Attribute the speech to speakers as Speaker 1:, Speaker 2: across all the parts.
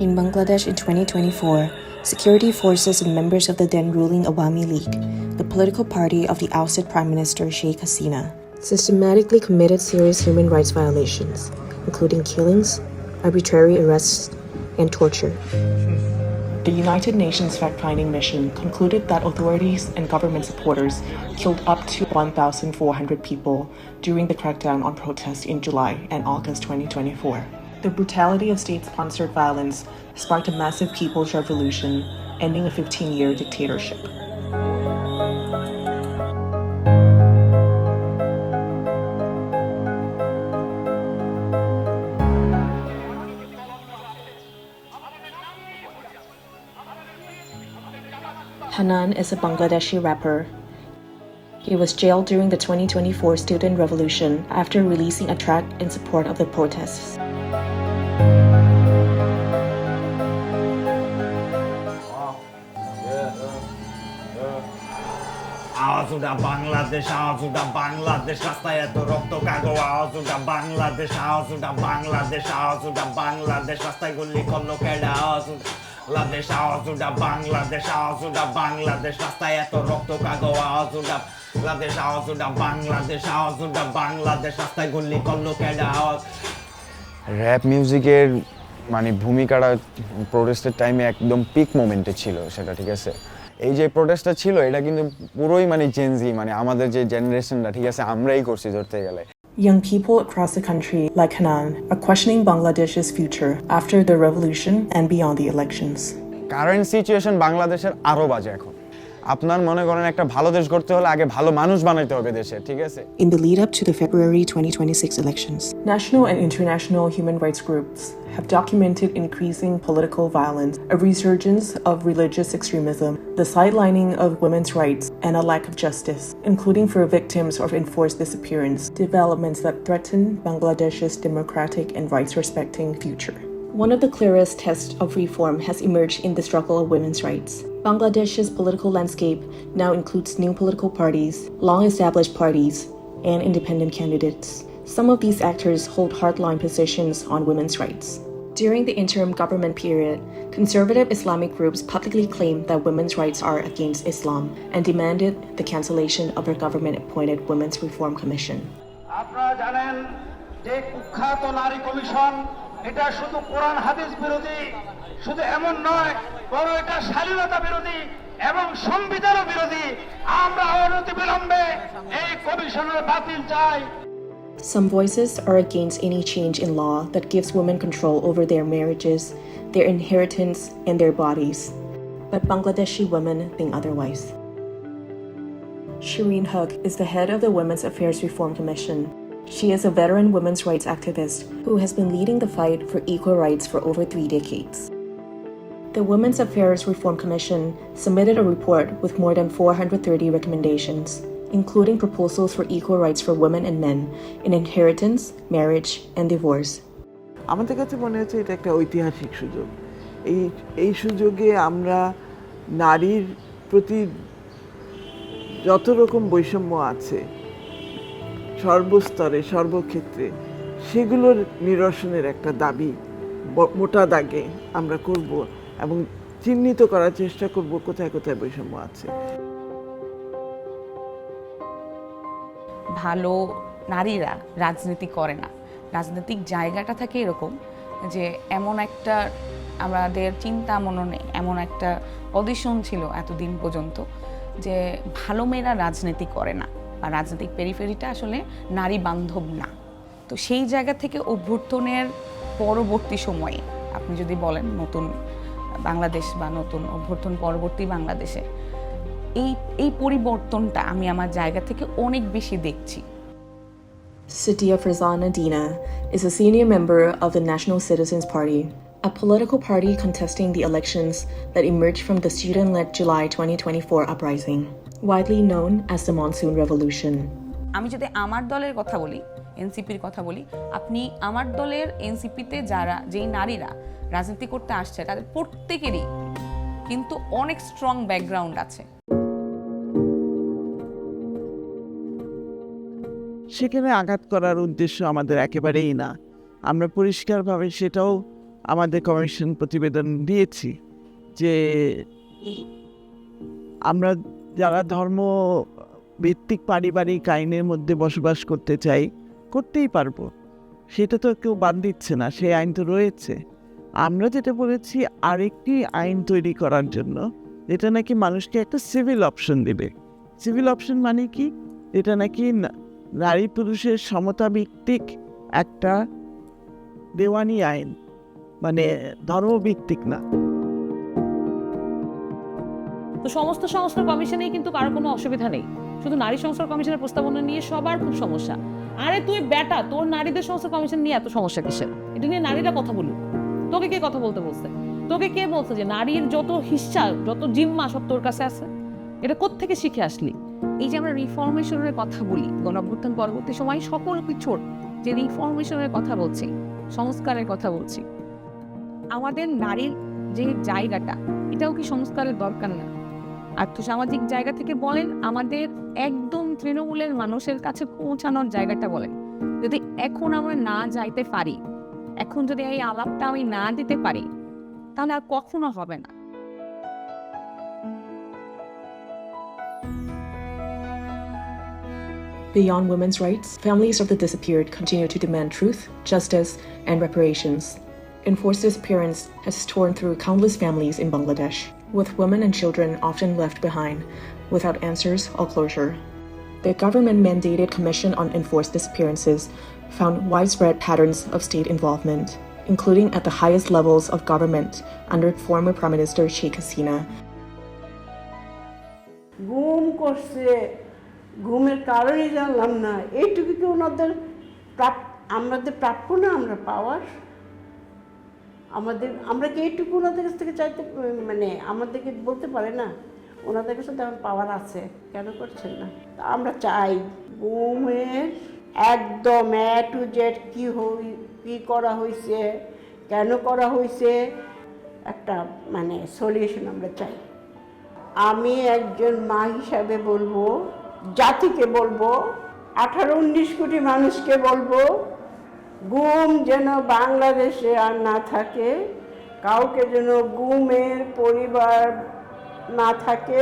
Speaker 1: In Bangladesh in 2024, security forces and members of the then ruling Awami League, the political party of the ousted Prime Minister Sheikh Hasina, systematically committed serious human rights violations, including killings, arbitrary arrests, and torture. The United Nations fact-finding mission concluded that authorities and government supporters killed up to 1,400 people during the crackdown on protests in July and August 2024. The brutality of state-sponsored violence sparked a massive people's revolution, ending a 15-year dictatorship. Hanan is a Bangladeshi rapper. He was jailed during the 2024 student revolution after releasing a track in support of the protests.
Speaker 2: আওয়াজুডা Bangladesh আওয়াজুডা Bangladesh রাস্তায় এত রক্ত কাগো আওয়াজুডা বাংলাদেশ আওয়াজুডা বাংলাদেশ আওয়াজুডা বাংলাদেশ রাস্তায় গুলি করলো কেডা আওয়াজুডা বাংলাদেশ আওয়াজুডা বাংলাদেশ আওয়াজুডা বাংলাদেশ রাস্তায় এত রক্ত কাগো আওয়াজুডা বাংলাদেশ আওয়াজুডা বাংলাদেশ আওয়াজুডা বাংলাদেশ রাস্তায় গুলি করলো কেডা আওয়াজ
Speaker 3: র‍্যাপ মিউজিকের মানে ভূমিকাটা প্রোটেস্টের টাইমে একদম পিক মোমেন্টে ছিল সেটা ঠিক আছে এই যে প্রোটেস্টটা ছিল এটা কিন্তু পুরোই মানে জেনজি মানে আমাদের যে জেনারেশনটা ঠিক আছে আমরাই করছি ধরতে গেলে
Speaker 1: Young people across the country, like Hanan, are questioning Bangladesh's future after the revolution and beyond the elections.
Speaker 3: Current situation বাংলাদেশের আরো বাজে এখন আপনার মনে করেন একটা ভালো দেশ গড়তে হলে আগে ভালো মানুষ বানাইতে হবে দেশে ঠিক আছে
Speaker 1: In the lead up to the February 2026 elections, national and international human rights groups have documented increasing political violence, a resurgence of religious extremism, the sidelining of women's rights, and a lack of justice, including for victims of enforced disappearance, developments that threaten Bangladesh's democratic and rights-respecting future. One of the clearest tests of reform has emerged in the struggle of women's rights. Bangladesh's political landscape now includes new political parties, long-established parties, and independent candidates. Some of these actors hold hardline positions on women's rights. During the interim government period, conservative Islamic groups publicly claimed that women's rights are against Islam and demanded the cancellation of their government-appointed Women's Reform Commission.
Speaker 4: আপনারা জানেন যে কুখ্যাত নারী commission এটা শুধু কোরআন হাদিস বিরোধী শুধু এমন নয় বরং এটা স্বাধীনতা বিরোধী এবং সংবিধান বিরোধী আমরা অনতিবিলম্বে এই কমিশনের বাতিল চাই
Speaker 1: Some voices are against any change in law that gives women control over their marriages, their inheritance, and their bodies. But Bangladeshi women think otherwise. Shireen Haq is the head of the Women's Affairs Reform Commission. She is a veteran women's rights activist who has been leading the fight for equal rights for over 3 decades. The Women's Affairs Reform Commission submitted a report with more than 430 recommendations, including proposals for equal rights for women and men in inheritance, marriage, and divorce.
Speaker 5: আমাদের কাছে মনে হচ্ছে এটা একটা ঐতিহাসিক সুযোগ এই সুযোগে আমরা নারীর প্রতি যত রকম বৈষম্য আছে সর্বস্তরে সর্বক্ষেত্রে সেগুলোর নিরসনের একটা দাবি মোটা দাগে আমরা করব এবং চিহ্নিত করার চেষ্টা করব কোথায় কোথায় বৈষম্য আছে
Speaker 6: ভালো নারীরা রাজনীতি করে না রাজনৈতিক জায়গাটা থাকে এরকম যে এমন একটা আমাদের চিন্তা মননে এমন একটা অডিশন ছিল এতদিন পর্যন্ত যে ভালো মেয়েরা রাজনীতি করে না বা রাজনৈতিক পেরিফেরিটা আসলে নারী বান্ধব না তো সেই জায়গা থেকে অভ্যুত্থানের পরবর্তী সময়ে আপনি যদি বলেন নতুন বাংলাদেশ বা নতুন অভ্যুত্থান পরবর্তী বাংলাদেশে এই পরিবর্তনটা আমি আমার জায়গা থেকে অনেক বেশি দেখছি
Speaker 1: Sitia Farzana Dina is a senior member of the National Citizens Party, a political party contesting the elections that emerged from the student-led July 2024 uprising, widely known as the Monsoon Revolution.
Speaker 6: আমি যদি আমার দলের কথা বলি এনসিপির কথা বলি আপনি আমার দলের এনসিপিতে যারা যেই নারীরা রাজনীতি করতে আসছে তাদের প্রত্যেকেরই কিন্তু অনেক স্ট্রং ব্যাকগ্রাউন্ড আছে
Speaker 5: সেখানে আঘাত করার উদ্দেশ্য আমাদের একেবারেই না আমরা পরিষ্কারভাবে সেটাও আমাদের কমিশন প্রতিবেদন দিয়েছি যে আমরা যারা ধর্ম ভিত্তিক পারিবারিক আইনের মধ্যে বসবাস করতে চাই করতেই পারবো, সেটা তো কেউ বাদ দিচ্ছে না, সেই আইন তো রয়েছে। আমরা যেটা বলেছি আরেকটি আইন তৈরি করার জন্য, যেটা নাকি মানুষকে একটা সিভিল অপশন দেবে। সিভিল অপশন মানে কি? এটা নাকি নারী পুরুষের সমতা ভিত্তিক একটা দেওয়ানি আইন, মানে ধর্মভিত্তিক না।
Speaker 7: তো সমস্ত সংস্কার কমিশনেই কিন্তু কারো কোনো অসুবিধা নেই, শুধু নারী সংস্কার কমিশনের প্রস্তাবনা নিয়ে সবার খুব সমস্যা। আরে তুই বেটা, তোর নারীদের সংস্কার কমিশন নিয়ে এত সমস্যা কিসের? এটা নিয়ে নারীরা কথা বলুক। তোকে কে কথা বলতে বলছে? তোকে কে বলছে যে নারীর যত হিস্সা, যত জিম্মা সব তোর কাছে আছে? এটা কোত্থেকে শিখে আসলি?
Speaker 6: এই যে আমরা রিফর্মেশনের কথা বলি, গণঅভ্যুত্থান পরবর্তী সময় সকল কিছুর যে রিফর্মেশনের কথা বলছি, সংস্কারের কথা বলছি, আমাদের নারীর যে জায়গাটা, এটাও কি সংস্কারের দরকার না? আর্থসামাজিক জায়গা থেকে বলেন, আমাদের একদম তৃণমূলের মানুষের কাছে পৌঁছানোর জায়গাটা বলেন, যদি এখন আমরা না যাইতে পারি, এখন যদি এই আলাপটা আমি না দিতে পারি, তাহলে আর কখনো হবে না।
Speaker 1: Beyond women's rights, families of the disappeared continue to demand truth, justice, and reparations. Enforced disappearance has torn through countless families in Bangladesh, with women and children often left behind without answers or closure. The government-mandated Commission on Enforced Disappearances found widespread patterns of state involvement, including at the highest levels of government under former Prime Minister Sheikh Hasina.
Speaker 8: গুম করছে, ঘুমের কারণই জানলাম না, এইটুকু কি ওনাদের আমাদের প্রাপ্য না? আমরা পাওয়ার, আমরা কি এইটুকু ওনাদের কাছ থেকে চাইতে, মানে আমাদেরকে বলতে পারে না ওনাদের কাছে তেমন পাওয়ার আছে, কেন করছেন না? তা আমরা চাই গুমের একদম এ টু জেড কি করা হয়েছে, কেন করা হয়েছে, একটা মানে সলিউশন আমরা চাই। আমি একজন মা হিসাবে বলবো, জাতিকে বলবো, 18-19 কোটি মানুষকে বলবো, গুম যেন বাংলাদেশে আর না থাকে, কাউকে যেন গুমের পরিবার না থাকে,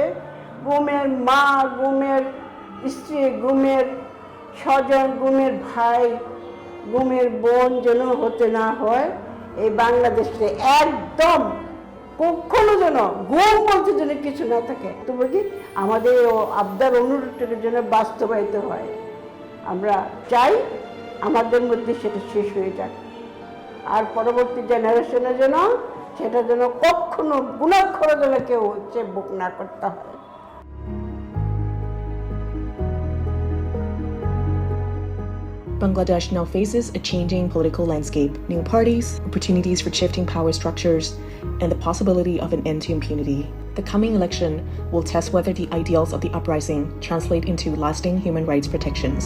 Speaker 8: গুমের মা, গুমের স্ত্রী, গুমের স্বজন, গুমের ভাই, গুমের বোন যেন হতে না হয়। এই বাংলাদেশে একদম কখনো যেন গুম বলতে যেন কিছু না থাকে। তো বলি আমাদের আবদার অনুরোধটাকে যেন বাস্তবায়িত হয়। আমরা চাই আমাদের মধ্যে সেটা শেষ হয়ে যাক, আর পরবর্তী জেনারেশনে যেন সেটা যেন কখনো গুণাক্ষরে যেন কেউ হচ্ছে বুক না করতে হয়।
Speaker 1: Bangladesh now faces a changing political landscape, new parties, opportunities for shifting power structures, and the possibility of an end to impunity. The coming election will test whether the ideals of the uprising translate into lasting human rights protections.